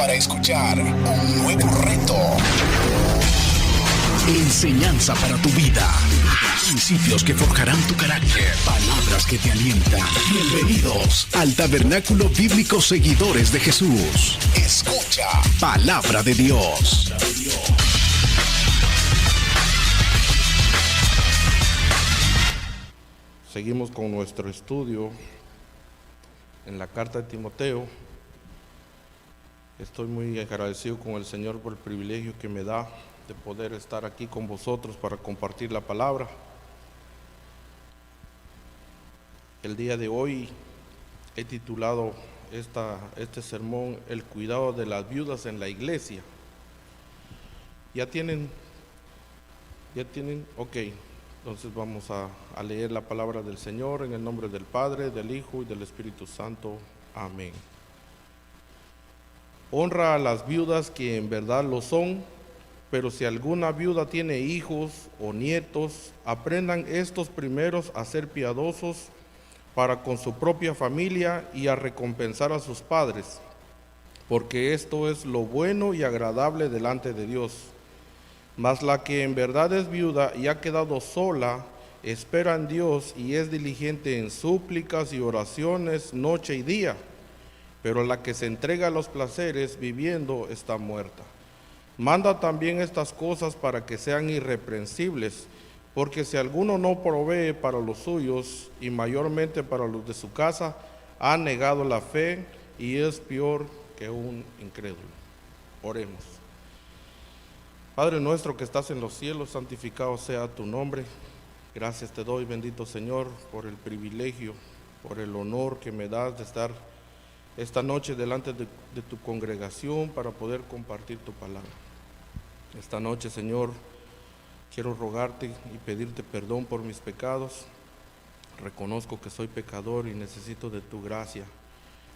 para escuchar un nuevo reto. Enseñanza para tu vida. Principios que forjarán tu carácter. Palabras que te alientan. Bienvenidos al Tabernáculo Bíblico Seguidores de Jesús. Escucha Palabra de Dios. Seguimos con nuestro estudio en la carta de Timoteo. Estoy muy agradecido con el Señor por el privilegio que me da de poder estar aquí con vosotros para compartir la palabra. El día de hoy he titulado este sermón El cuidado de las viudas en la iglesia. ¿Ya tienen? Ok. Entonces vamos a leer la palabra del Señor en el nombre del Padre, del Hijo y del Espíritu Santo. Amén. Honra a las viudas que en verdad lo son, pero si alguna viuda tiene hijos o nietos, aprendan estos primeros a ser piadosos para con su propia familia y a recompensar a sus padres, porque esto es lo bueno y agradable delante de Dios. Mas la que en verdad es viuda y ha quedado sola, espera en Dios y es diligente en súplicas y oraciones noche y día, pero la que se entrega a los placeres viviendo está muerta. Manda también estas cosas para que sean irreprensibles, porque si alguno no provee para los suyos y mayormente para los de su casa, ha negado la fe y es peor que un incrédulo. Oremos. Padre nuestro que estás en los cielos, santificado sea tu nombre. Gracias te doy, bendito Señor, por el privilegio, por el honor que me das de estar esta noche delante de tu congregación para poder compartir tu palabra. Esta noche, Señor, quiero rogarte y pedirte perdón por mis pecados. Reconozco que soy pecador y necesito de tu gracia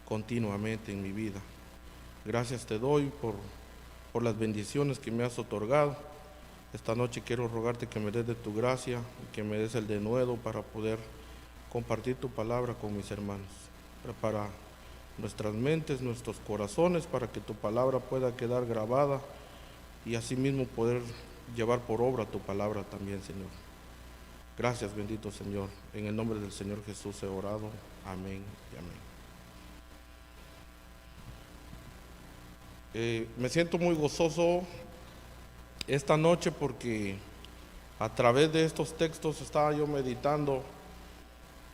continuamente en mi vida. Gracias te doy por las bendiciones que me has otorgado. Esta noche quiero rogarte que me des de tu gracia y que me des el denuedo para poder compartir tu palabra con mis hermanos. Prepara nuestras mentes, nuestros corazones para que tu palabra pueda quedar grabada y asimismo poder llevar por obra tu palabra también, Señor. Gracias, bendito Señor. En el nombre del Señor Jesús he orado. Amén y amén. Me siento muy gozoso esta noche porque a través de estos textos estaba yo meditando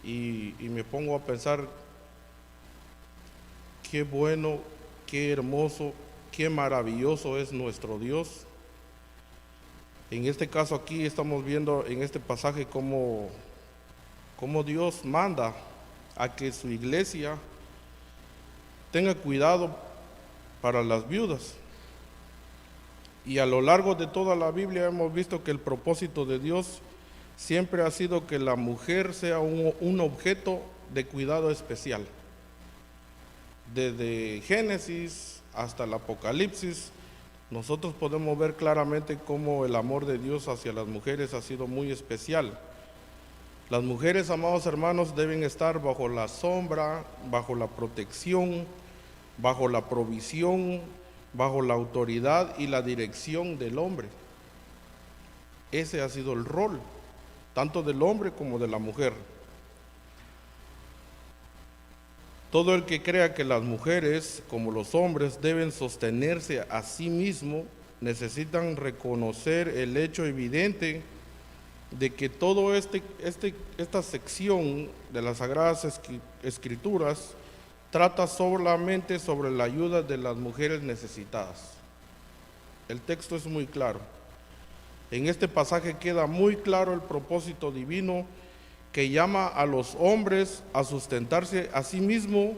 y me pongo a pensar qué bueno, qué hermoso, qué maravilloso es nuestro Dios. En este caso aquí estamos viendo en este pasaje cómo Dios manda a que su iglesia tenga cuidado para las viudas. Y a lo largo de toda la Biblia hemos visto que el propósito de Dios siempre ha sido que la mujer sea un objeto de cuidado especial. Desde Génesis hasta el Apocalipsis, nosotros podemos ver claramente cómo el amor de Dios hacia las mujeres ha sido muy especial. Las mujeres, amados hermanos, deben estar bajo la sombra, bajo la protección, bajo la provisión, bajo la autoridad y la dirección del hombre. Ese ha sido el rol, tanto del hombre como de la mujer. Todo el que crea que las mujeres, como los hombres, deben sostenerse a sí mismos, necesitan reconocer el hecho evidente de que toda esta sección de las Sagradas Escrituras trata solamente sobre la ayuda de las mujeres necesitadas. El texto es muy claro. En este pasaje queda muy claro el propósito divino que llama a los hombres a sustentarse a sí mismo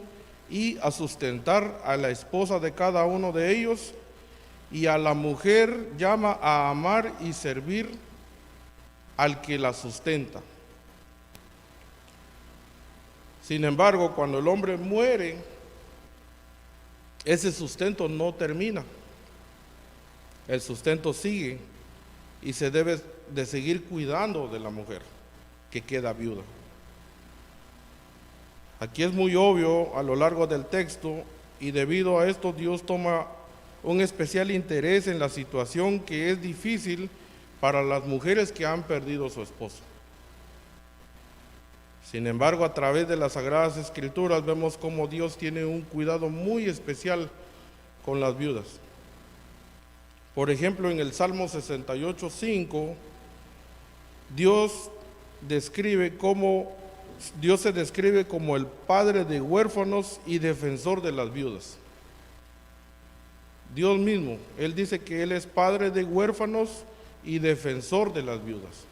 y a sustentar a la esposa de cada uno de ellos, y a la mujer llama a amar y servir al que la sustenta. Sin embargo, cuando el hombre muere, ese sustento no termina. El sustento sigue y se debe de seguir cuidando de la mujer que queda viuda. Aquí es muy obvio a lo largo del texto, y debido a esto Dios toma un especial interés en la situación que es difícil para las mujeres que han perdido a su esposo. Sin embargo, a través de las Sagradas Escrituras vemos cómo Dios tiene un cuidado muy especial con las viudas. Por ejemplo, en el Salmo 68:5, Dios se describe como el padre de huérfanos y defensor de las viudas. Dios mismo, Él dice que Él es padre de huérfanos y defensor de las viudas.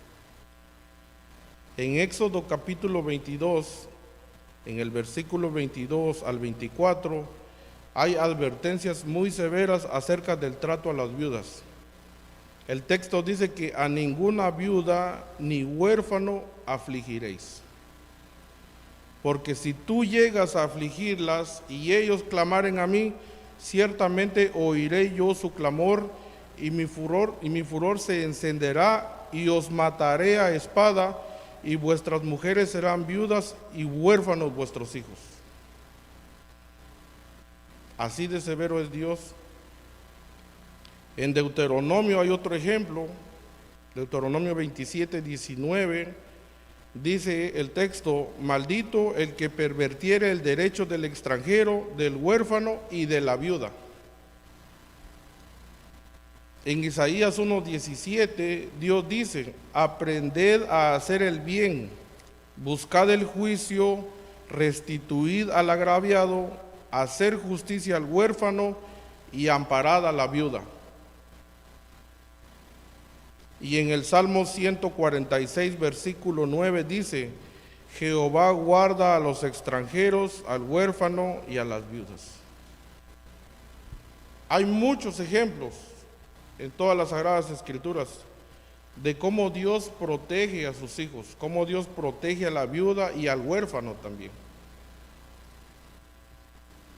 En Éxodo capítulo 22, en el versículo 22 al 24, hay advertencias muy severas acerca del trato a las viudas. El texto dice que a ninguna viuda ni huérfano afligiréis. Porque si tú llegas a afligirlas y ellos clamaren a mí, ciertamente oiré yo su clamor y mi furor se encenderá y os mataré a espada y vuestras mujeres serán viudas y huérfanos vuestros hijos. Así de severo es Dios. En Deuteronomio hay otro ejemplo, Deuteronomio 27:19, dice el texto: maldito el que pervertiere el derecho del extranjero, del huérfano y de la viuda. En Isaías 1:17, Dios dice: aprended a hacer el bien, buscad el juicio, restituid al agraviado, hacer justicia al huérfano y amparad a la viuda. Y en el Salmo 146, versículo 9 dice: Jehová guarda a los extranjeros, al huérfano y a las viudas. Hay muchos ejemplos en todas las Sagradas Escrituras de cómo Dios protege a sus hijos, cómo Dios protege a la viuda y al huérfano también.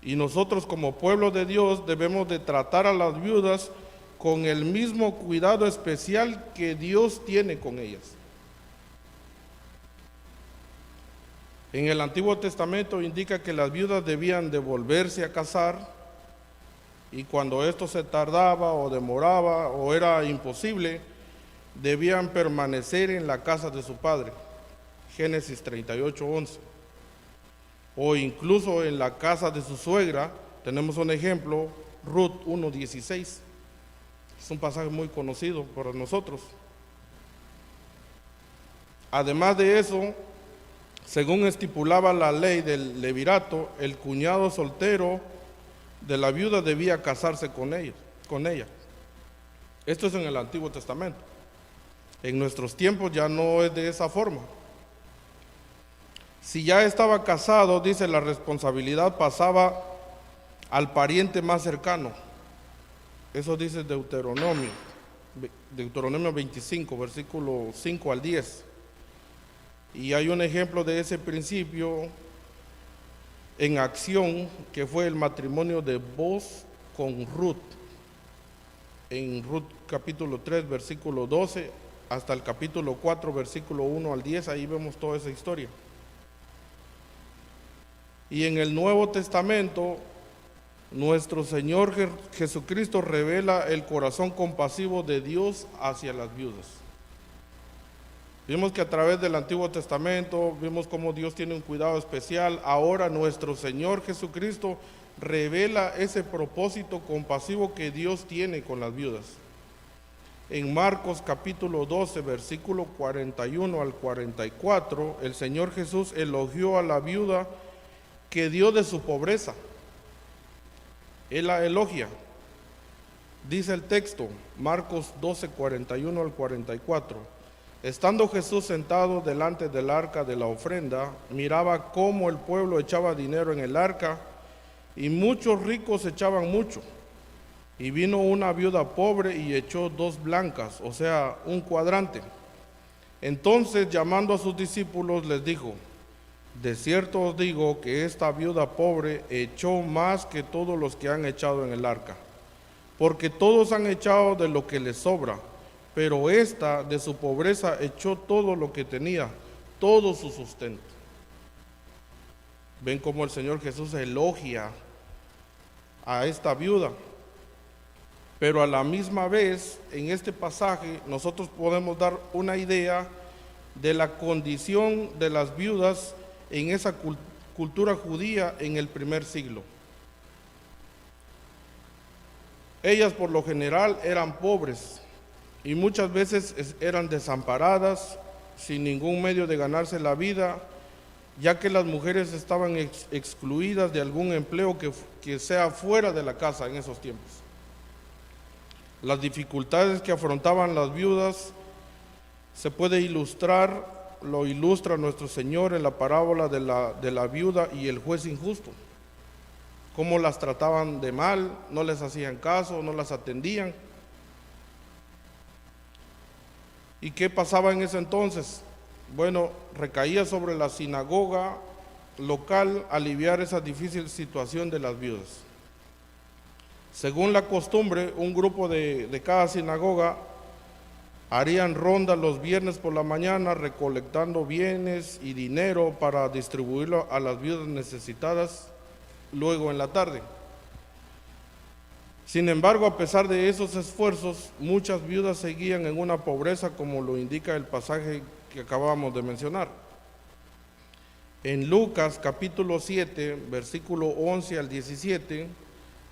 Y nosotros como pueblo de Dios debemos de tratar a las viudas con el mismo cuidado especial que Dios tiene con ellas. En el Antiguo Testamento indica que las viudas debían de volverse a casar, y cuando esto se tardaba o demoraba o era imposible, debían permanecer en la casa de su padre. Génesis 38:11. O incluso en la casa de su suegra. Tenemos un ejemplo, Ruth 1:16. Es un pasaje muy conocido por nosotros. Además de eso, según estipulaba la ley del levirato, el cuñado soltero de la viuda debía casarse con ella. Esto es en el Antiguo Testamento. En nuestros tiempos ya no es de esa forma. Si ya estaba casado, dice, la responsabilidad pasaba al pariente más cercano. Eso dice Deuteronomio 25, versículo 5 al 10. Y hay un ejemplo de ese principio en acción, que fue el matrimonio de Boaz con Ruth. En Ruth capítulo 3, versículo 12, hasta el capítulo 4, versículo 1 al 10, ahí vemos toda esa historia. Y en el Nuevo Testamento, nuestro Señor Jesucristo revela el corazón compasivo de Dios hacia las viudas. Vimos que a través del Antiguo Testamento, vimos cómo Dios tiene un cuidado especial. Ahora nuestro Señor Jesucristo revela ese propósito compasivo que Dios tiene con las viudas. En Marcos capítulo 12, versículo 41 al 44, el Señor Jesús elogió a la viuda que dio de su pobreza. Él la elogia. Dice el texto, Marcos 12, 41 al 44. Estando Jesús sentado delante del arca de la ofrenda, miraba cómo el pueblo echaba dinero en el arca, y muchos ricos echaban mucho. Y vino una viuda pobre y echó 2 blancas, o sea, un cuadrante. Entonces, llamando a sus discípulos, les dijo: de cierto os digo que esta viuda pobre echó más que todos los que han echado en el arca, porque todos han echado de lo que les sobra, pero esta de su pobreza echó todo lo que tenía, todo su sustento. Ven cómo el Señor Jesús elogia a esta viuda. Pero a la misma vez, en este pasaje, nosotros podemos dar una idea de la condición de las viudas en esa cultura judía en el primer siglo. Ellas por lo general eran pobres y muchas veces eran desamparadas, sin ningún medio de ganarse la vida, ya que las mujeres estaban excluidas de algún empleo que sea fuera de la casa en esos tiempos. Las dificultades que afrontaban las viudas se puede ilustrar, lo ilustra nuestro Señor en la parábola de la viuda y el juez injusto. Cómo las trataban de mal, no les hacían caso, no las atendían. ¿Y qué pasaba en ese entonces? Bueno, recaía sobre la sinagoga local aliviar esa difícil situación de las viudas. Según la costumbre, un grupo de cada sinagoga harían rondas los viernes por la mañana recolectando bienes y dinero para distribuirlo a las viudas necesitadas luego en la tarde. Sin embargo, a pesar de esos esfuerzos, muchas viudas seguían en una pobreza, como lo indica el pasaje que acabamos de mencionar. En Lucas capítulo 7, versículo 11 al 17,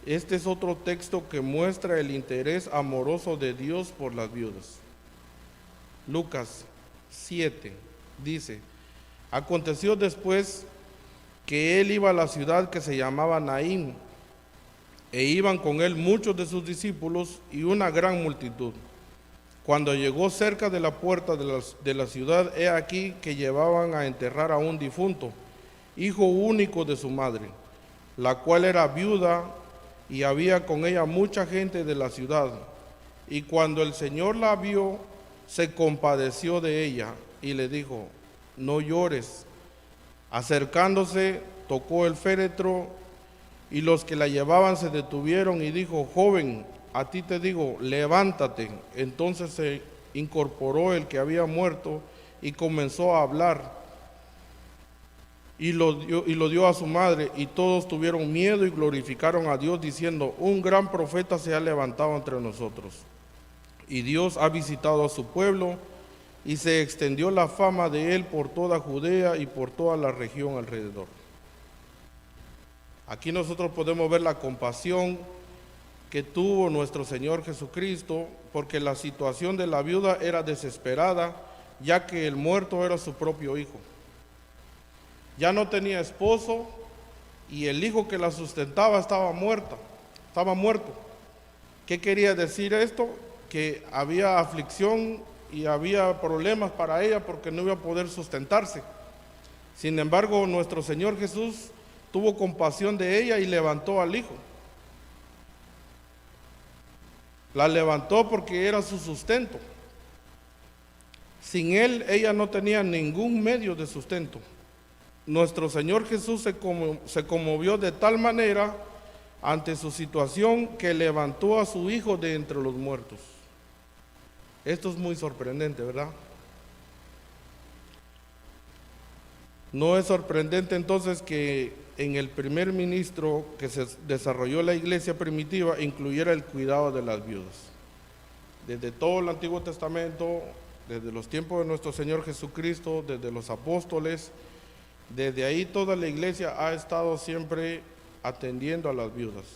este es otro texto que muestra el interés amoroso de Dios por las viudas. Lucas 7 dice: aconteció después que él iba a la ciudad que se llamaba Naín, e iban con él muchos de sus discípulos y una gran multitud. Cuando llegó cerca de la puerta de la ciudad, he aquí que llevaban a enterrar a un difunto, hijo único de su madre, la cual era viuda, y había con ella mucha gente de la ciudad. Y cuando el Señor la vio, se compadeció de ella y le dijo: no llores. Acercándose, tocó el féretro, y los que la llevaban se detuvieron y dijo: joven, a ti te digo, levántate. Entonces se incorporó el que había muerto y comenzó a hablar, y lo dio a su madre, y todos tuvieron miedo y glorificaron a Dios, diciendo: un gran profeta se ha levantado entre nosotros, y Dios ha visitado a su pueblo. Y se extendió la fama de él por toda Judea y por toda la región alrededor. Aquí nosotros podemos ver la compasión que tuvo nuestro Señor Jesucristo, porque la situación de la viuda era desesperada, ya que el muerto era su propio hijo. Ya no tenía esposo y el hijo que la sustentaba estaba muerto. ¿Qué quería decir esto? Que había aflicción y había problemas para ella porque no iba a poder sustentarse. Sin embargo, nuestro Señor Jesús tuvo compasión de ella y levantó al hijo. La levantó porque era su sustento. Sin él, ella no tenía ningún medio de sustento. Nuestro Señor Jesús se conmovió de tal manera ante su situación que levantó a su hijo de entre los muertos. Esto es muy sorprendente, ¿verdad? No es sorprendente entonces que en el primer ministro que se desarrolló la iglesia primitiva incluyera el cuidado de las viudas. Desde todo el Antiguo Testamento, desde los tiempos de nuestro Señor Jesucristo, desde los apóstoles, desde ahí toda la iglesia ha estado siempre atendiendo a las viudas.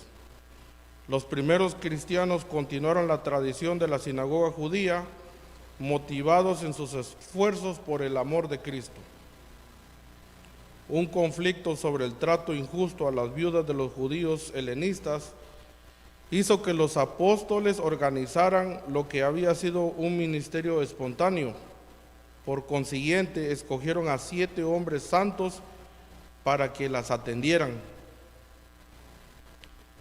Los primeros cristianos continuaron la tradición de la sinagoga judía, motivados en sus esfuerzos por el amor de Cristo. Un conflicto sobre el trato injusto a las viudas de los judíos helenistas hizo que los apóstoles organizaran lo que había sido un ministerio espontáneo. Por consiguiente, escogieron a 7 hombres santos para que las atendieran.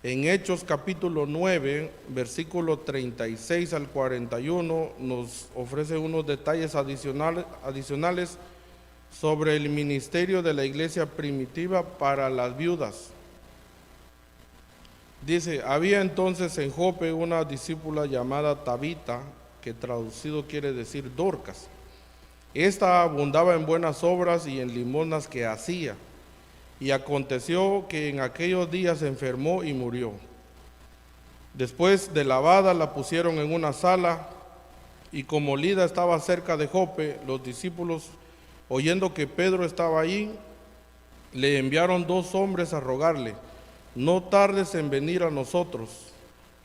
En Hechos capítulo 9, versículo 36 al 41, nos ofrece unos detalles adicionales sobre el ministerio de la iglesia primitiva para las viudas. Dice: había entonces en Jope una discípula llamada Tabita, que traducido quiere decir Dorcas. Esta abundaba en buenas obras y en limosnas que hacía. Y aconteció que en aquellos días se enfermó y murió. Después de lavada la pusieron en una sala, y como Lida estaba cerca de Jope, los discípulos, oyendo que Pedro estaba allí, le enviaron 2 hombres a rogarle: no tardes en venir a nosotros.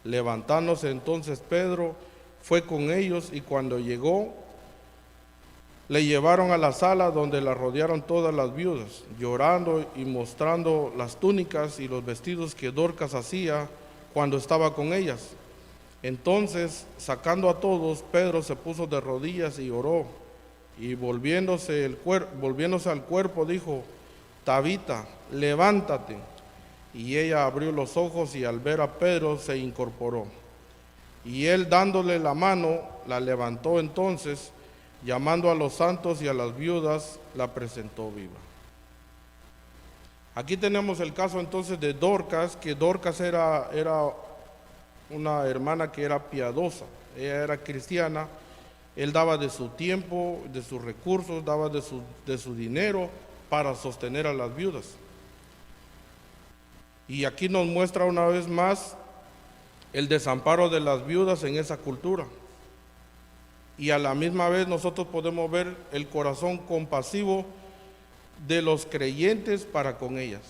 Levantándose entonces Pedro, fue con ellos, y cuando llegó, le llevaron a la sala donde la rodearon todas las viudas, llorando y mostrando las túnicas y los vestidos que Dorcas hacía cuando estaba con ellas. Entonces, sacando a todos, Pedro se puso de rodillas y oró, y volviéndose al cuerpo dijo: Tabita, levántate. Y ella abrió los ojos, y al ver a Pedro se incorporó. Y él, dándole la mano, la levantó. Entonces, llamando a los santos y a las viudas, la presentó viva. Aquí tenemos el caso entonces de Dorcas, que Dorcas era una hermana que era piadosa. Ella era cristiana. Él daba de su tiempo, de sus recursos, daba de su dinero para sostener a las viudas. Y aquí nos muestra una vez más el desamparo de las viudas en esa cultura. Y a la misma vez nosotros podemos ver el corazón compasivo de los creyentes para con ellas.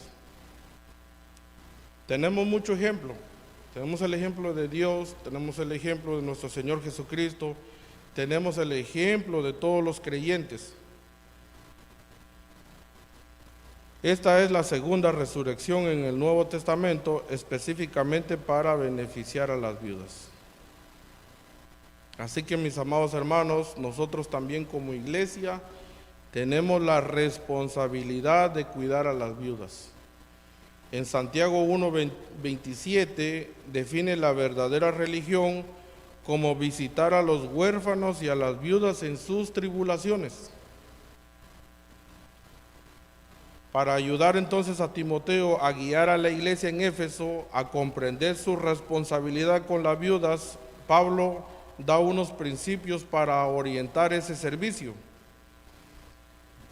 Tenemos mucho ejemplo. Tenemos el ejemplo de Dios, tenemos el ejemplo de nuestro Señor Jesucristo, tenemos el ejemplo de todos los creyentes. Esta es la segunda resurrección en el Nuevo Testamento, específicamente para beneficiar a las viudas. Así que, mis amados hermanos, nosotros también como iglesia tenemos la responsabilidad de cuidar a las viudas. En Santiago 1:27 define la verdadera religión como visitar a los huérfanos y a las viudas en sus tribulaciones. Para ayudar entonces a Timoteo a guiar a la iglesia en Éfeso a comprender su responsabilidad con las viudas, Pablo da unos principios para orientar ese servicio.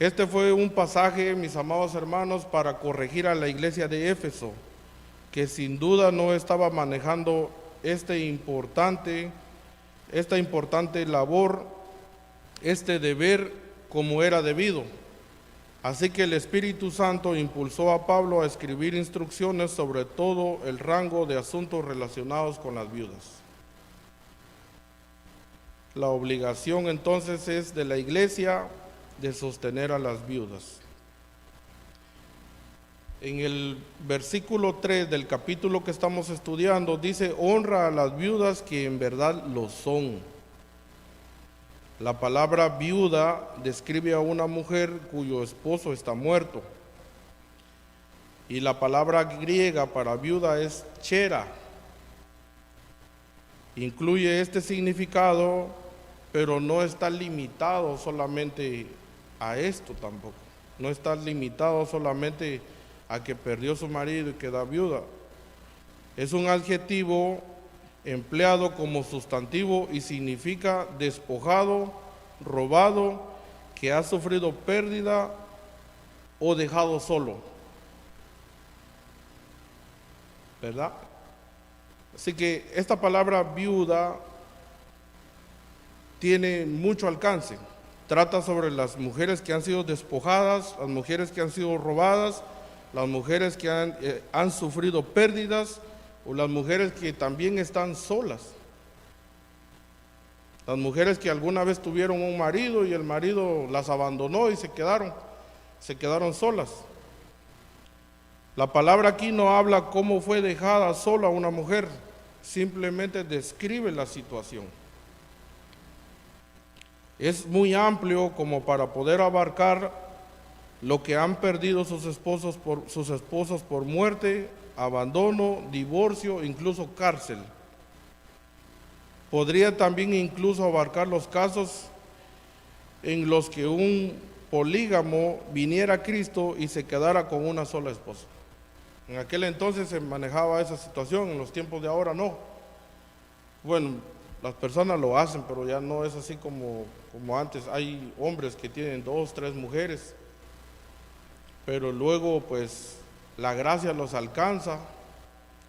Este fue un pasaje, mis amados hermanos, para corregir a la iglesia de Éfeso, que sin duda no estaba manejando esta importante labor, este deber como era debido. Así que el Espíritu Santo impulsó a Pablo a escribir instrucciones sobre todo el rango de asuntos relacionados con las viudas. La obligación entonces es de la iglesia de sostener a las viudas. En el versículo 3 del capítulo que estamos estudiando dice: honra a las viudas que en verdad lo son. La palabra viuda describe a una mujer cuyo esposo está muerto. Y la palabra griega para viuda es chera. Incluye este significado, pero no está limitado solamente a esto tampoco. No está limitado solamente a que perdió su marido y queda viuda. Es un adjetivo empleado como sustantivo y significa despojado, robado, que ha sufrido pérdida o dejado solo. ¿Verdad? Así que esta palabra viuda tiene mucho alcance. Trata sobre las mujeres que han sido despojadas, las mujeres que han sido robadas, las mujeres que han sufrido pérdidas, o las mujeres que también están solas. Las mujeres que alguna vez tuvieron un marido y el marido las abandonó y se quedaron solas. La palabra aquí no habla cómo fue dejada sola una mujer, simplemente describe la situación. Es muy amplio como para poder abarcar lo que han perdido sus esposos por muerte, abandono, divorcio, incluso cárcel. Podría también incluso abarcar los casos en los que un polígamo viniera a Cristo y se quedara con una sola esposa. En aquel entonces se manejaba esa situación, en los tiempos de ahora no. Bueno, las personas lo hacen, pero ya no es así como antes. Hay hombres que tienen 2, 3 mujeres, pero luego pues la gracia los alcanza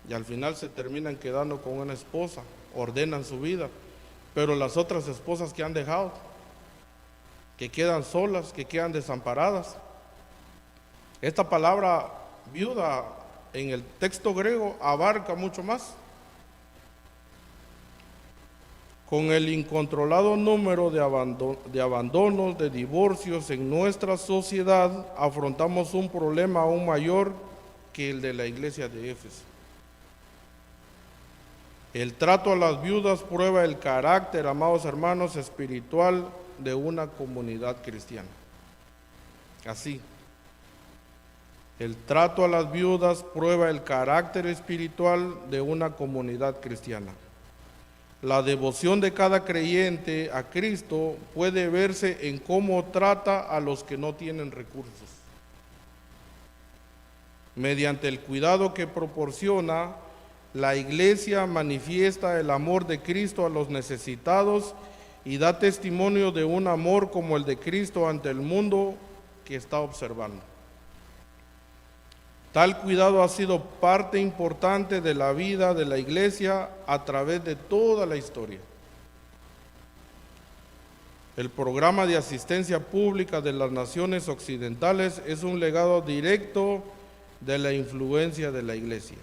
y al final se terminan quedando con una esposa, ordenan su vida, pero las otras esposas que han dejado, que quedan solas, que quedan desamparadas. Esta palabra viuda en el texto griego abarca mucho más. Con el incontrolado número de abandonos, de divorcios en nuestra sociedad, afrontamos un problema aún mayor que el de la iglesia de Éfeso. El trato a las viudas prueba el carácter, amados hermanos, espiritual de una comunidad cristiana. Así, el trato a las viudas prueba el carácter espiritual de una comunidad cristiana. La devoción de cada creyente a Cristo puede verse en cómo trata a los que no tienen recursos. Mediante el cuidado que proporciona, la iglesia manifiesta el amor de Cristo a los necesitados y da testimonio de un amor como el de Cristo ante el mundo que está observando. Tal cuidado ha sido parte importante de la vida de la iglesia a través de toda la historia. El programa de asistencia pública de las naciones occidentales es un legado directo de la influencia de la iglesia.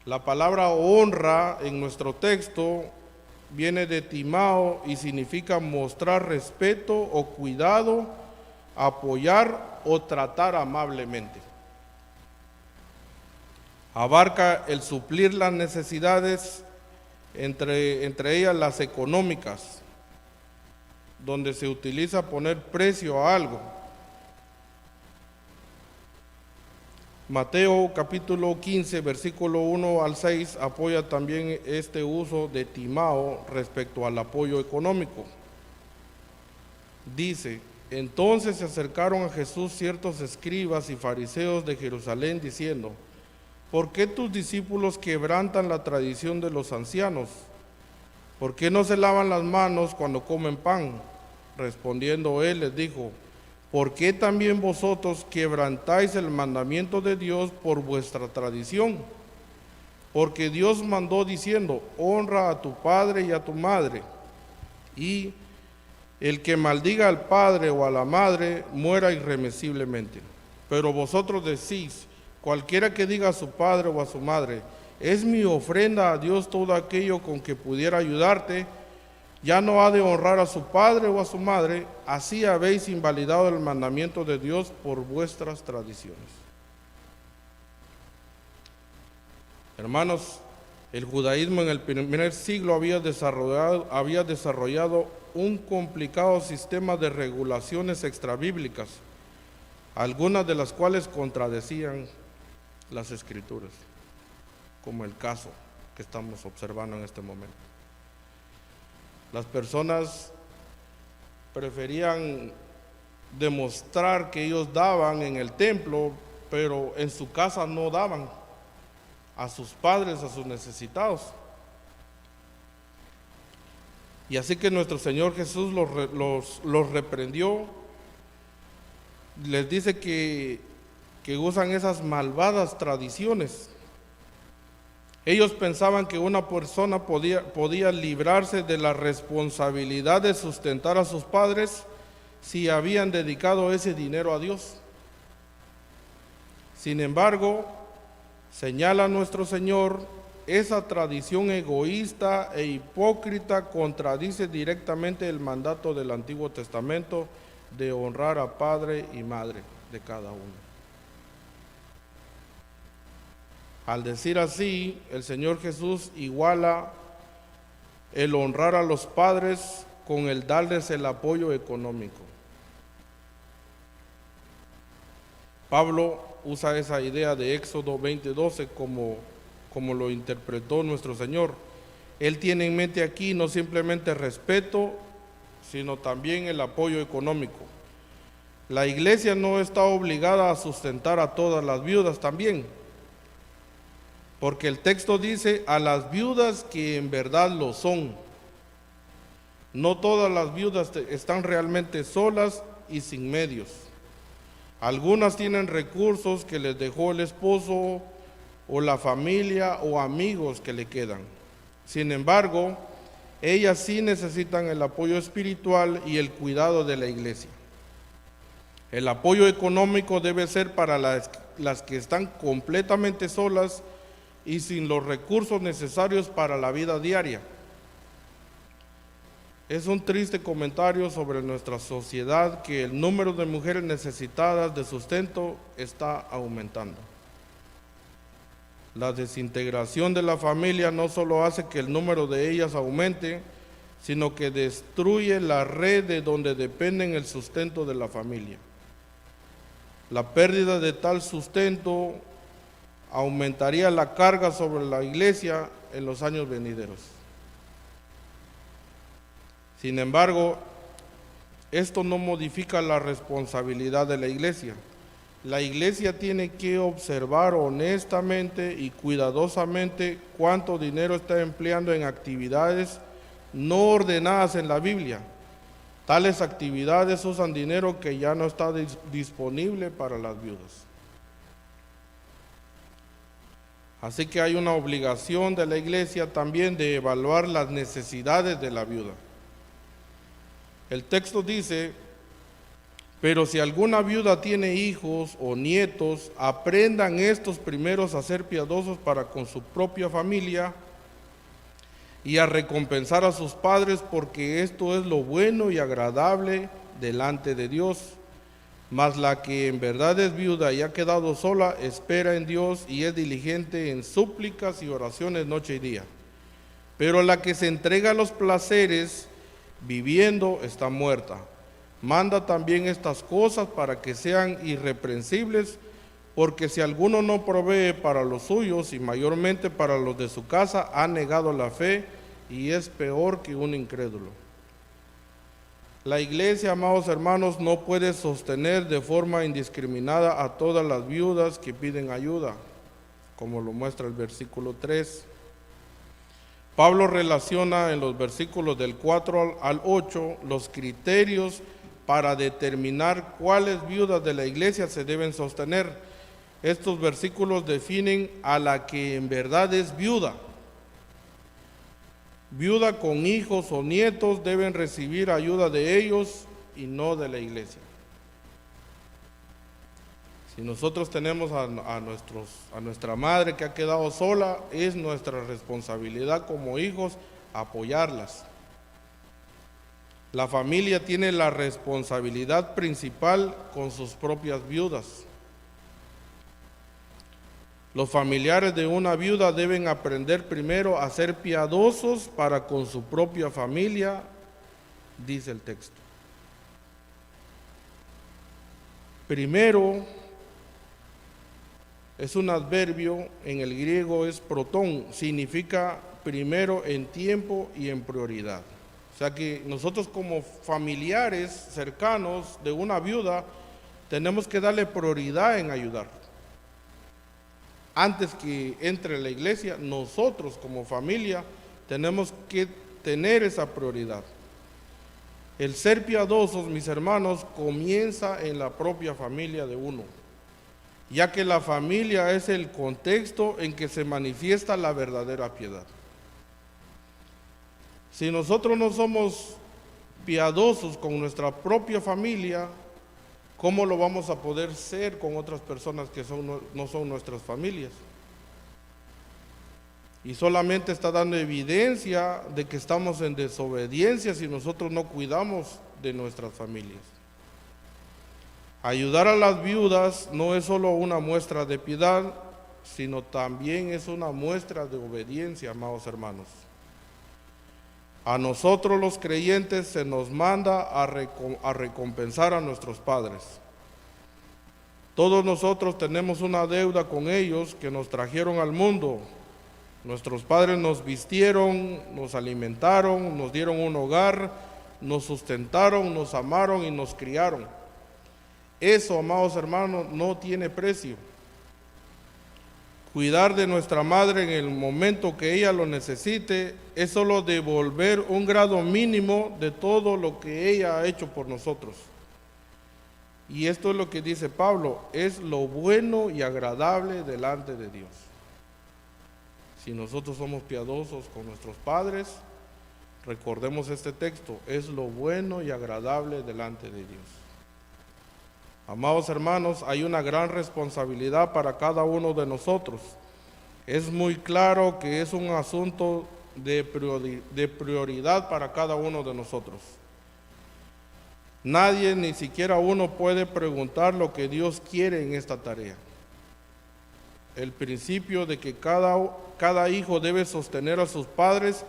La palabra honra en nuestro texto viene de timao y significa mostrar respeto o cuidado, apoyar o tratar amablemente. Abarca el suplir las necesidades, entre ellas las económicas, donde se utiliza poner precio a algo. Mateo capítulo 15, versículo 1 al 6 apoya también este uso de timao respecto al apoyo económico. Dice: entonces se acercaron a Jesús ciertos escribas y fariseos de Jerusalén diciendo: ¿por qué tus discípulos quebrantan la tradición de los ancianos? ¿Por qué no se lavan las manos cuando comen pan? Respondiendo él les dijo: ¿por qué también vosotros quebrantáis el mandamiento de Dios por vuestra tradición? Porque Dios mandó diciendo: honra a tu padre y a tu madre, y el que maldiga al padre o a la madre muera irremisiblemente. Pero vosotros decís: cualquiera que diga a su padre o a su madre, es mi ofrenda a Dios todo aquello con que pudiera ayudarte, ya no ha de honrar a su padre o a su madre. Así habéis invalidado el mandamiento de Dios por vuestras tradiciones. Hermanos, el judaísmo en el primer siglo había desarrollado un complicado sistema de regulaciones extrabíblicas, algunas de las cuales contradecían las escrituras, como el caso que estamos observando en este momento. Las personas preferían demostrar que ellos daban en el templo, pero en su casa no daban a sus padres, a sus necesitados. Y así que nuestro Señor Jesús los reprendió, les dice que usan esas malvadas tradiciones. Ellos pensaban que una persona podía librarse de la responsabilidad de sustentar a sus padres si habían dedicado ese dinero a Dios. Sin embargo, señala nuestro Señor, esa tradición egoísta e hipócrita contradice directamente el mandato del Antiguo Testamento de honrar a padre y madre de cada uno. Al decir así, el Señor Jesús iguala el honrar a los padres con el darles el apoyo económico. Pablo usa esa idea de Éxodo 20:12 como lo interpretó nuestro Señor. Él tiene en mente aquí no simplemente respeto, sino también el apoyo económico. La iglesia no está obligada a sustentar a todas las viudas también, porque el texto dice a las viudas que en verdad lo son. No todas las viudas están realmente solas y sin medios. Algunas tienen recursos que les dejó el esposo o la familia o amigos que le quedan. Sin embargo, ellas sí necesitan el apoyo espiritual y el cuidado de la iglesia. El apoyo económico debe ser para las que están completamente solas y sin los recursos necesarios para la vida diaria. Es un triste comentario sobre nuestra sociedad que el número de mujeres necesitadas de sustento está aumentando. La desintegración de la familia no solo hace que el número de ellas aumente, sino que destruye la red de donde dependen el sustento de la familia. La pérdida de tal sustento aumentaría la carga sobre la iglesia en los años venideros. Sin embargo, esto no modifica la responsabilidad de la iglesia. La iglesia tiene que observar honestamente y cuidadosamente cuánto dinero está empleando en actividades no ordenadas en la Biblia. Tales actividades usan dinero que ya no está disponible para las viudas. Así que hay una obligación de la iglesia también de evaluar las necesidades de la viuda. El texto dice: pero si alguna viuda tiene hijos o nietos, aprendan estos primeros a ser piadosos para con su propia familia y a recompensar a sus padres, porque esto es lo bueno y agradable delante de Dios. Mas la que en verdad es viuda y ha quedado sola, espera en Dios y es diligente en súplicas y oraciones noche y día. Pero la que se entrega a los placeres viviendo está muerta. Manda también estas cosas para que sean irreprensibles, porque si alguno no provee para los suyos y mayormente para los de su casa, ha negado la fe y es peor que un incrédulo. La iglesia, amados hermanos, no puede sostener de forma indiscriminada a todas las viudas que piden ayuda, como lo muestra el versículo 3. Pablo relaciona en los versículos del 4 al 8 los criterios para determinar cuáles viudas de la iglesia se deben sostener. Estos versículos definen a la que en verdad es viuda. Viuda con hijos o nietos deben recibir ayuda de ellos y no de la iglesia. Si nosotros tenemos a nuestra madre que ha quedado sola, es nuestra responsabilidad como hijos apoyarlas. La familia tiene la responsabilidad principal con sus propias viudas. Los familiares de una viuda deben aprender primero a ser piadosos para con su propia familia, dice el texto. Primero es un adverbio, en el griego es protón, significa primero en tiempo y en prioridad. O sea que nosotros como familiares cercanos de una viuda tenemos que darle prioridad en ayudar. Antes que entre la iglesia, nosotros como familia tenemos que tener esa prioridad. El ser piadosos, mis hermanos, comienza en la propia familia de uno, ya que la familia es el contexto en que se manifiesta la verdadera piedad. Si nosotros no somos piadosos con nuestra propia familia, ¿cómo lo vamos a poder ser con otras personas que no son nuestras familias? Y solamente está dando evidencia de que estamos en desobediencia si nosotros no cuidamos de nuestras familias. Ayudar a las viudas no es solo una muestra de piedad, sino también es una muestra de obediencia, amados hermanos. A nosotros los creyentes se nos manda a recompensar a nuestros padres. Todos nosotros tenemos una deuda con ellos que nos trajeron al mundo. Nuestros padres nos vistieron, nos alimentaron, nos dieron un hogar, nos sustentaron, nos amaron y nos criaron. Eso, amados hermanos, no tiene precio. Cuidar de nuestra madre en el momento que ella lo necesite es solo devolver un grado mínimo de todo lo que ella ha hecho por nosotros. Y esto es lo que dice Pablo, es lo bueno y agradable delante de Dios. Si nosotros somos piadosos con nuestros padres, recordemos este texto, es lo bueno y agradable delante de Dios. Amados hermanos, hay una gran responsabilidad para cada uno de nosotros. Es muy claro que es un asunto de prioridad para cada uno de nosotros. Nadie, ni siquiera uno, puede preguntar lo que Dios quiere en esta tarea. El principio de que cada hijo debe sostener a sus padres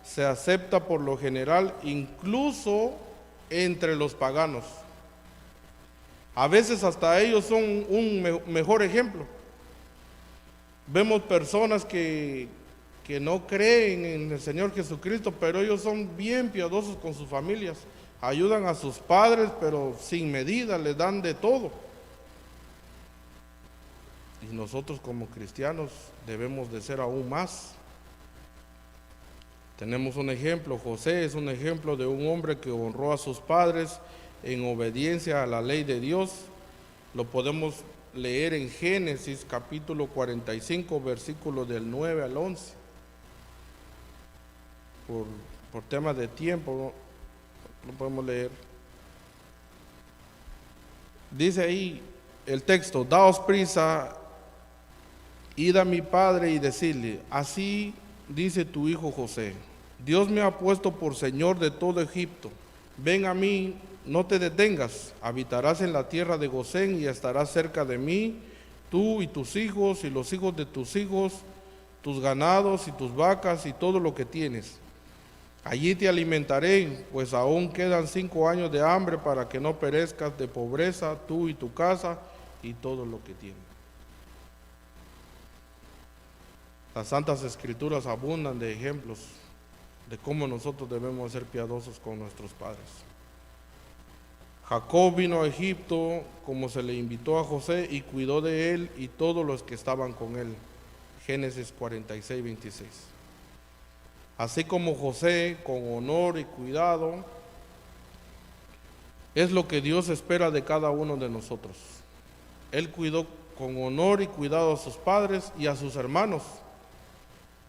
se acepta por lo general, incluso entre los paganos. A veces hasta ellos son un mejor ejemplo. Vemos personas que no creen en el Señor Jesucristo, pero ellos son bien piadosos con sus familias. Ayudan a sus padres, pero sin medida, les dan de todo. Y nosotros como cristianos debemos de ser aún más. Tenemos un ejemplo, José es un ejemplo de un hombre que honró a sus padres en obediencia a la ley de Dios. Lo podemos leer en Génesis capítulo 45, versículos del 9 al 11. Por temas de tiempo no podemos leer. Dice ahí el texto: daos prisa, id a mi padre y decidle, así dice tu hijo José, Dios me ha puesto por señor de todo Egipto. Ven a mí, no te detengas, habitarás en la tierra de Gosén y estarás cerca de mí, tú y tus hijos y los hijos de tus hijos, tus ganados y tus vacas y todo lo que tienes. Allí te alimentaré, pues aún quedan 5 años de hambre para que no perezcas de pobreza, tú y tu casa y todo lo que tienes. Las Santas Escrituras abundan de ejemplos de cómo nosotros debemos ser piadosos con nuestros padres. Jacob vino a Egipto como se le invitó a José y cuidó de él y todos los que estaban con él. Génesis 46, 26. Así como José, con honor y cuidado, es lo que Dios espera de cada uno de nosotros. Él cuidó con honor y cuidado a sus padres y a sus hermanos.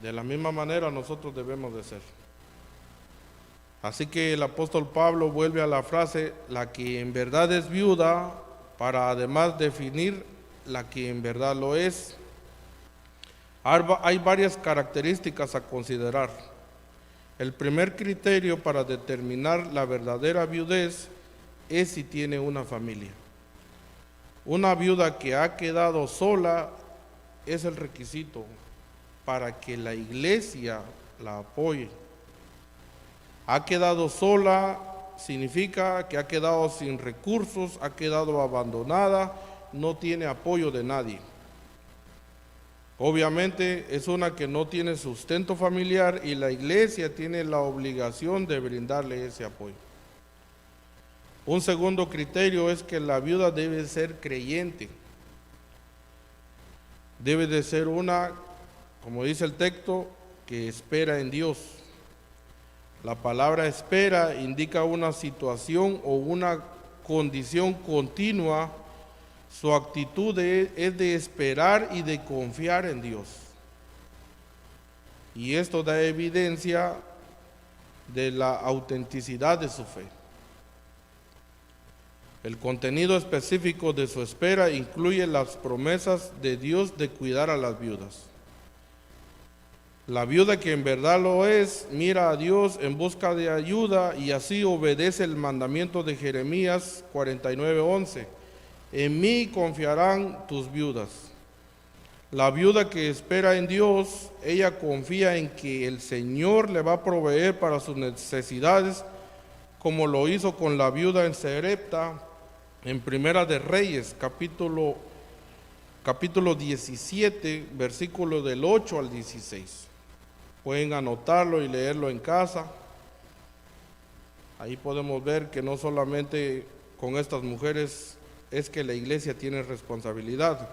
De la misma manera nosotros debemos de ser. Así que el apóstol Pablo vuelve a la frase, la que en verdad es viuda, para además definir la que en verdad lo es. Hay varias características a considerar. El primer criterio para determinar la verdadera viudez es si tiene una familia. Una viuda que ha quedado sola es el requisito para que la iglesia la apoye. Ha quedado sola significa que ha quedado sin recursos, ha quedado abandonada, no tiene apoyo de nadie. Obviamente es una que no tiene sustento familiar y la iglesia tiene la obligación de brindarle ese apoyo. Un segundo criterio es que la viuda debe ser creyente. Debe de ser una, como dice el texto, que espera en Dios. La palabra espera indica una situación o una condición continua. Su actitud es de esperar y de confiar en Dios. Y esto da evidencia de la autenticidad de su fe. El contenido específico de su espera incluye las promesas de Dios de cuidar a las viudas. La viuda que en verdad lo es, mira a Dios en busca de ayuda y así obedece el mandamiento de Jeremías 49:11. En mí confiarán tus viudas. La viuda que espera en Dios, ella confía en que el Señor le va a proveer para sus necesidades, como lo hizo con la viuda en Sarepta, en Primera de Reyes, capítulo 17, versículo del 8 al 16. Pueden anotarlo y leerlo en casa. Ahí podemos ver que no solamente con estas mujeres es que la iglesia tiene responsabilidad.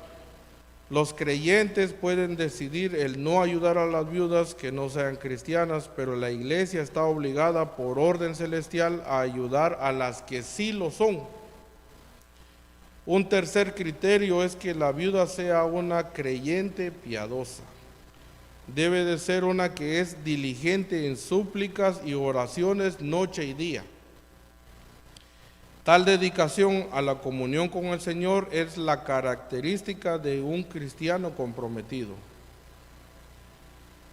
Los creyentes pueden decidir el no ayudar a las viudas que no sean cristianas, pero la iglesia está obligada por orden celestial a ayudar a las que sí lo son. Un tercer criterio es que la viuda sea una creyente piadosa. debe de ser una que es diligente en súplicas y oraciones noche y día. Tal dedicación a la comunión con el Señor es la característica de un cristiano comprometido.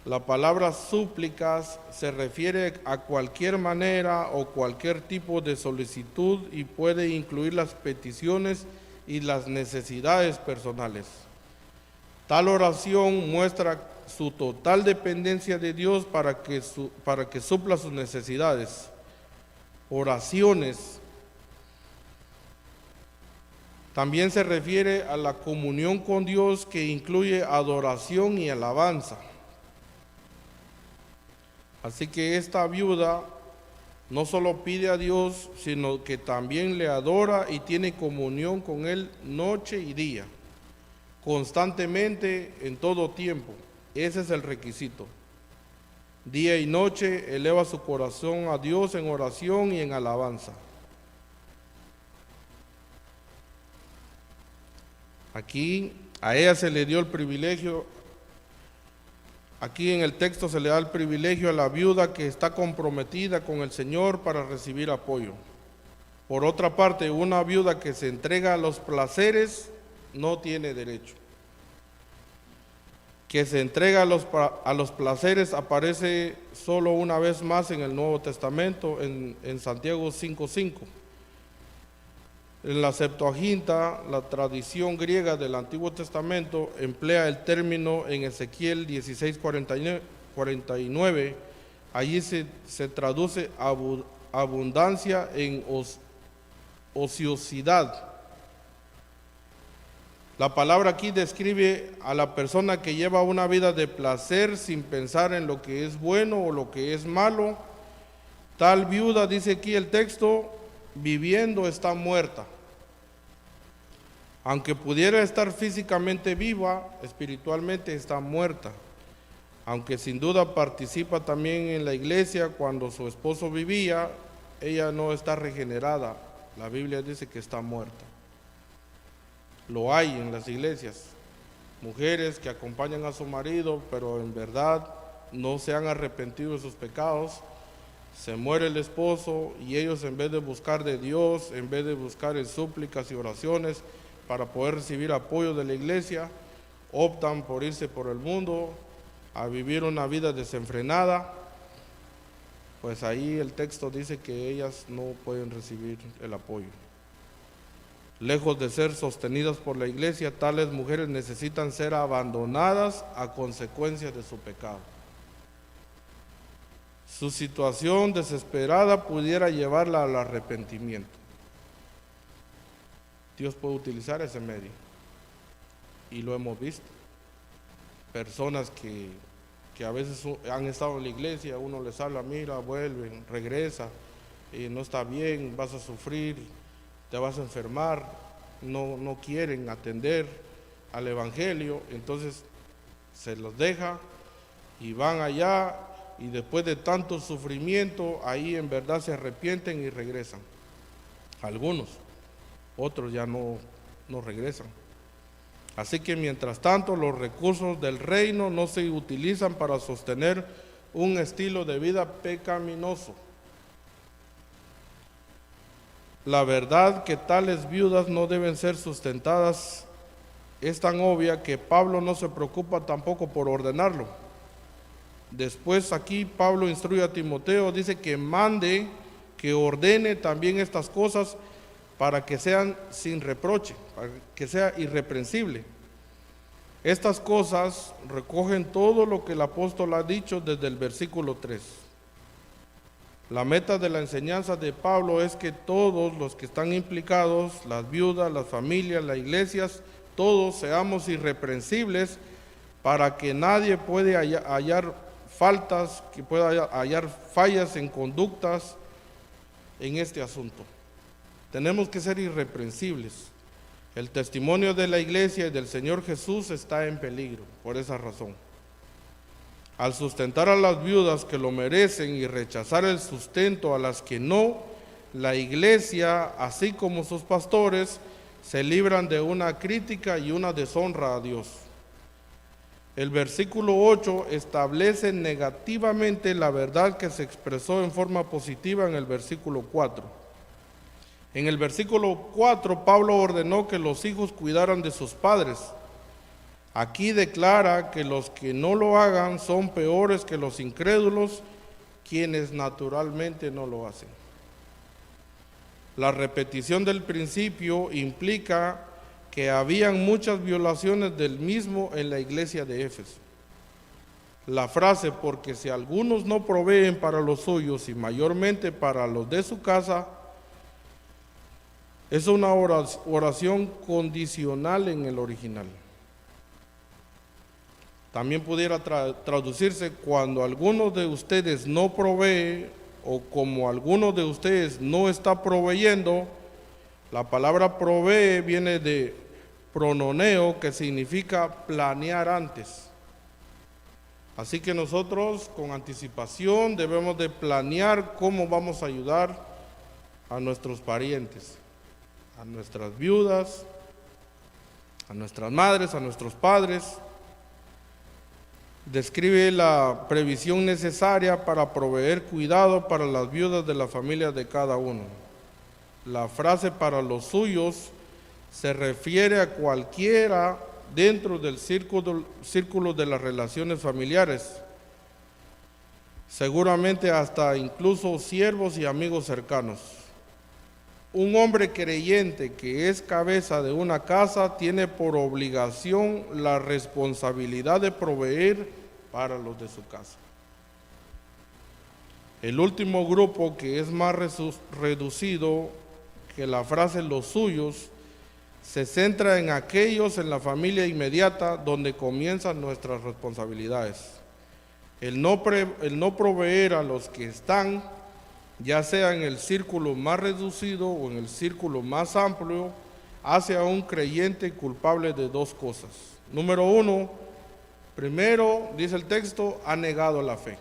La palabra súplicas se refiere a cualquier manera o cualquier tipo de solicitud y puede incluir las peticiones y las necesidades personales. Tal oración muestra su total dependencia de Dios para que supla sus necesidades. Oraciones también se refiere a la comunión con Dios, que incluye adoración y alabanza. Así que esta viuda no solo pide a Dios, sino que también le adora y tiene comunión con Él noche y día, constantemente, en todo tiempo. Ese es el requisito. Día y noche eleva su corazón a Dios en oración y en alabanza. Aquí a ella se le dio el privilegio, aquí en el texto se le da el privilegio a la viuda que está comprometida con el Señor para recibir apoyo. Por otra parte, una viuda que se entrega a los placeres no tiene derecho. Que se entrega a los placeres aparece solo una vez más en el Nuevo Testamento, en Santiago 5:5. En la Septuaginta, la tradición griega del Antiguo Testamento emplea el término en Ezequiel 16:49. Allí se traduce abundancia en ociosidad. La palabra aquí describe a la persona que lleva una vida de placer sin pensar en lo que es bueno o lo que es malo. Tal viuda, dice aquí el texto, viviendo está muerta. Aunque pudiera estar físicamente viva, espiritualmente está muerta. Aunque sin duda participa también en la iglesia cuando su esposo vivía, ella no está regenerada. La Biblia dice que está muerta. Lo hay en las iglesias, mujeres que acompañan a su marido, pero en verdad no se han arrepentido de sus pecados. Se muere el esposo y ellos, en vez de buscar de Dios, en vez de buscar en súplicas y oraciones para poder recibir apoyo de la iglesia, optan por irse por el mundo a vivir una vida desenfrenada. Pues ahí el texto dice que ellas no pueden recibir el apoyo. Lejos de ser sostenidas por la iglesia, tales mujeres necesitan ser abandonadas a consecuencia de su pecado. Su situación desesperada pudiera llevarla al arrepentimiento. Dios puede utilizar ese medio, y lo hemos visto. Personas que a veces han estado en la iglesia, uno les habla, mira, vuelven, regresa, no está bien, vas a sufrir, te vas a enfermar, no quieren atender al evangelio, entonces se los deja y van allá, y después de tanto sufrimiento, ahí en verdad se arrepienten y regresan. Algunos, otros ya no regresan. Así que mientras tanto, los recursos del reino no se utilizan para sostener un estilo de vida pecaminoso. La verdad que tales viudas no deben ser sustentadas es tan obvia que Pablo no se preocupa tampoco por ordenarlo. Después aquí Pablo instruye a Timoteo, dice que mande, que ordene también estas cosas para que sean sin reproche, para que sea irreprensible. Estas cosas recogen todo lo que el apóstol ha dicho desde el versículo 3. La meta de la enseñanza de Pablo es que todos los que están implicados, las viudas, las familias, las iglesias, todos seamos irreprensibles para que nadie pueda hallar faltas, que pueda hallar fallas en conductas en este asunto. Tenemos que ser irreprensibles. El testimonio de la iglesia y del Señor Jesús está en peligro por esa razón. Al sustentar a las viudas que lo merecen y rechazar el sustento a las que no, la iglesia, así como sus pastores, se libran de una crítica y una deshonra a Dios. El versículo 8 establece negativamente la verdad que se expresó en forma positiva en el versículo 4. En el versículo 4, Pablo ordenó que los hijos cuidaran de sus padres. Aquí declara que los que no lo hagan son peores que los incrédulos, quienes naturalmente no lo hacen. La repetición del principio implica que habían muchas violaciones del mismo en la iglesia de Éfeso. La frase, porque si algunos no proveen para los suyos y mayormente para los de su casa, es una oración condicional en el original. También pudiera traducirse, cuando alguno de ustedes no provee, o como alguno de ustedes no está proveyendo. La palabra provee viene de prononeo, que significa planear antes. Así que nosotros con anticipación debemos de planear cómo vamos a ayudar a nuestros parientes, a nuestras viudas, a nuestras madres, a nuestros padres. Describe la previsión necesaria para proveer cuidado para las viudas de la familia de cada uno. La frase para los suyos se refiere a cualquiera dentro del círculo de las relaciones familiares, seguramente hasta incluso siervos y amigos cercanos. Un hombre creyente que es cabeza de una casa tiene por obligación la responsabilidad de proveer para los de su casa. El último grupo, que es más reducido que la frase los suyos, se centra en aquellos en la familia inmediata donde comienzan nuestras responsabilidades. El no proveer a los que están, ya sea en el círculo más reducido o en el círculo más amplio, hace a un creyente culpable de dos cosas. Número uno, primero, dice el texto, ha negado la fe.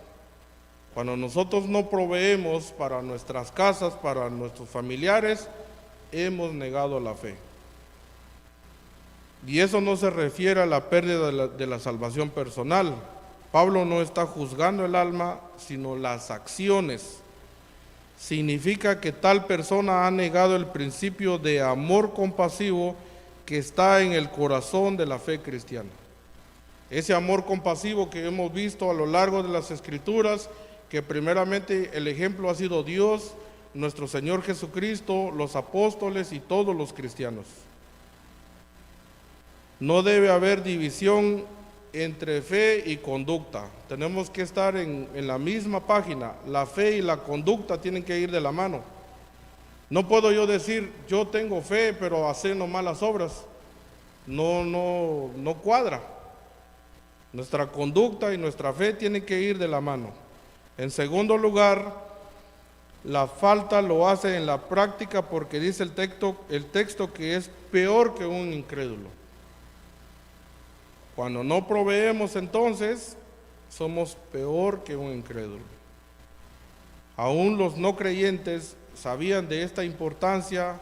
Cuando nosotros no proveemos para nuestras casas, para nuestros familiares, hemos negado la fe. Y eso no se refiere a la pérdida de la salvación personal. Pablo no está juzgando el alma, sino las acciones. Significa que tal persona ha negado el principio de amor compasivo que está en el corazón de la fe cristiana. Ese amor compasivo que hemos visto a lo largo de las Escrituras, que primeramente el ejemplo ha sido Dios, nuestro Señor Jesucristo, los apóstoles y todos los cristianos. No debe haber división entre fe y conducta. Tenemos que estar en la misma página. La fe y la conducta tienen que ir de la mano. No puedo yo decir, yo tengo fe, pero hacer no malas obras. No cuadra. Nuestra conducta y nuestra fe tienen que ir de la mano. En segundo lugar, la falta lo hace en la práctica, porque dice el texto que es peor que un incrédulo. Cuando no proveemos, entonces somos peor que un incrédulo. Aún los no creyentes sabían de esta importancia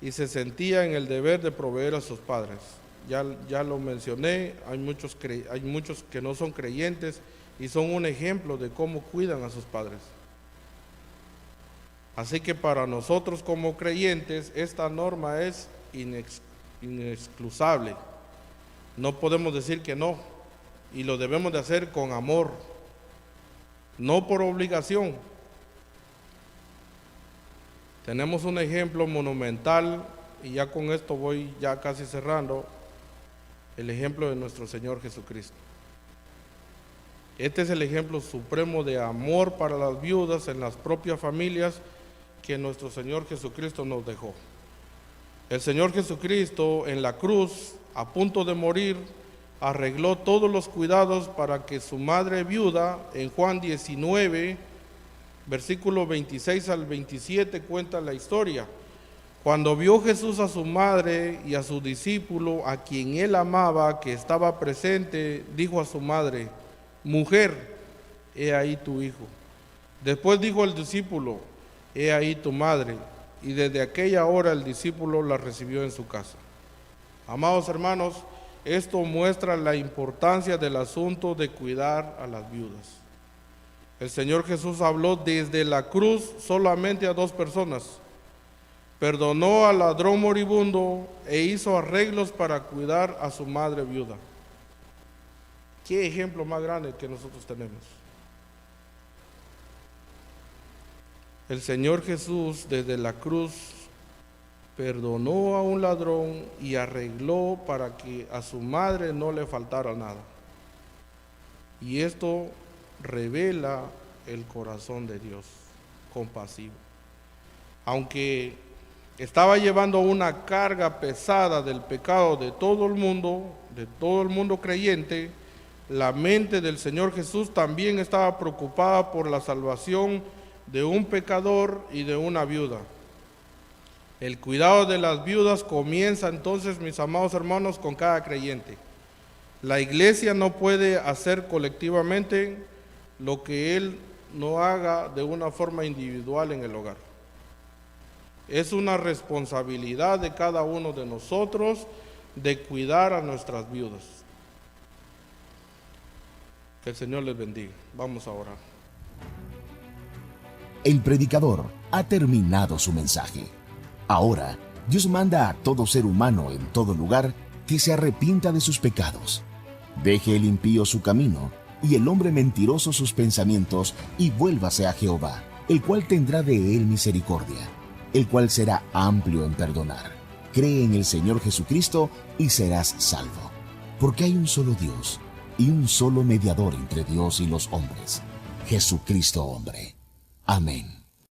y se sentían en el deber de proveer a sus padres. Ya lo mencioné, hay muchos que no son creyentes y son un ejemplo de cómo cuidan a sus padres. Así que para nosotros como creyentes esta norma es inexcusable. No podemos decir que no, y lo debemos de hacer con amor, no por obligación. Tenemos un ejemplo monumental, y ya con esto voy ya casi cerrando, el ejemplo de nuestro Señor Jesucristo. Este es el ejemplo supremo de amor para las viudas en las propias familias que nuestro Señor Jesucristo nos dejó. El Señor Jesucristo en la cruz, a punto de morir, arregló todos los cuidados para que su madre viuda, en Juan 19, versículo 26 al 27, cuenta la historia. Cuando vio Jesús a su madre y a su discípulo, a quien él amaba, que estaba presente, dijo a su madre: mujer, he ahí tu hijo. Después dijo al discípulo: he ahí tu madre. Y desde aquella hora el discípulo la recibió en su casa. Amados hermanos, esto muestra la importancia del asunto de cuidar a las viudas. El Señor Jesús habló desde la cruz solamente a 2 personas. Perdonó al ladrón moribundo e hizo arreglos para cuidar a su madre viuda. ¿Qué ejemplo más grande que nosotros tenemos? El Señor Jesús desde la cruz perdonó a un ladrón y arregló para que a su madre no le faltara nada. Y esto revela el corazón de Dios, compasivo. Aunque estaba llevando una carga pesada del pecado de todo el mundo creyente, la mente del Señor Jesús también estaba preocupada por la salvación de un pecador y de una viuda. El cuidado de las viudas comienza entonces, mis amados hermanos, con cada creyente. La iglesia no puede hacer colectivamente lo que Él no haga de una forma individual en el hogar. Es una responsabilidad de cada uno de nosotros de cuidar a nuestras viudas. Que el Señor les bendiga. Vamos a orar. El predicador ha terminado su mensaje. Ahora, Dios manda a todo ser humano en todo lugar que se arrepienta de sus pecados. Deje el impío su camino y el hombre mentiroso sus pensamientos y vuélvase a Jehová, el cual tendrá de él misericordia, el cual será amplio en perdonar. Cree en el Señor Jesucristo y serás salvo. Porque hay un solo Dios y un solo mediador entre Dios y los hombres, Jesucristo hombre. Amén.